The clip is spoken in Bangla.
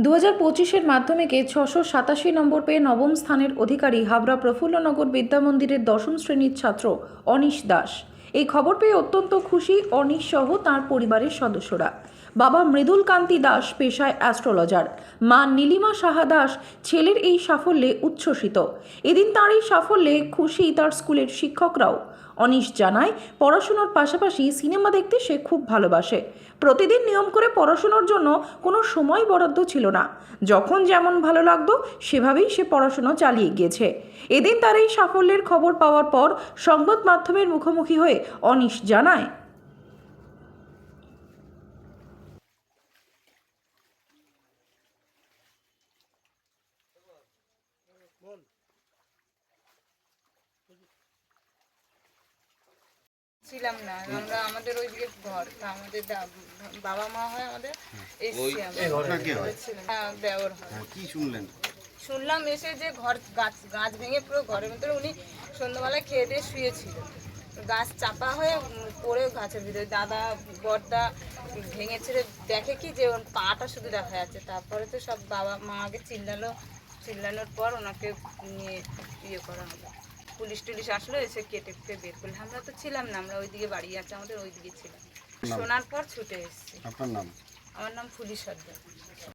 2025-এর মাধ্যমিকে 687 নম্বর পেয়ে নবম স্থানের অধিকারী হাবড়া প্রফুল্লনগর বিদ্যামন্দিরের দশম শ্রেণীর ছাত্র অনিশ দাস। এই খবর পেয়ে অত্যন্ত খুশি অনিশ সহ তাঁর পরিবারের সদস্যরা। বাবা মৃদুল কান্তি দাস পেশায় অ্যাস্ট্রোলজার, মা নীলিমা সাহা দাস ছেলের এই সাফল্যে উচ্ছ্বসিত। এদিন তাঁর এই সাফল্যে খুশি তার স্কুলের শিক্ষকরাও। অনিশ জানায়, পড়াশোনার পাশাপাশি সিনেমা দেখতে সে খুব ভালোবাসে। প্রতিদিন নিয়ম করে পড়াশোনার জন্য কোনো সময় বরাদ্দ ছিল না, যখন যেমন ভালো লাগতো সেভাবেই সে পড়াশোনা চালিয়ে গিয়েছে। এদিন তার এই সাফল্যের খবর পাওয়ার পর সংবাদ মাধ্যমের মুখোমুখি হয়ে অনিশ জানায়, ছিলাম না আমরা, আমাদের ওইদিকে ঘর, তা আমাদের বাবা মা হয় আমাদের এসছি আমরা ছিলাম। হ্যাঁ, দেওর হয়। কি শুনলেন? শুনলাম এসে যে ঘর গাছ ভেঙে পুরো ঘরের ভিতরে উনি সন্ধ্যাবেলায় খেয়ে দিয়ে শুয়েছিল, গাছ চাপা হয়ে পড়ে গাছের ভিতরে দাদা বড়দা ভেঙে ছেড়ে দেখে কি যে ওর পাটা শুধু দেখা যাচ্ছে। তারপরে তো সব বাবা মা আগে চিল্লানোর পর ওনাকে নিয়ে ইয়ে করা হলো, পুলিশ টুলিশ আসলো, এসে কেটে কুটে বের করলে। আমরা তো ছিলাম না, আমরা ওইদিকে বাড়ি আছে আমাদের, ওইদিকে ছিলাম। শোনার পর ছুটে এসেছি। আপনার নাম? আমার নাম ফুলি সর্দার।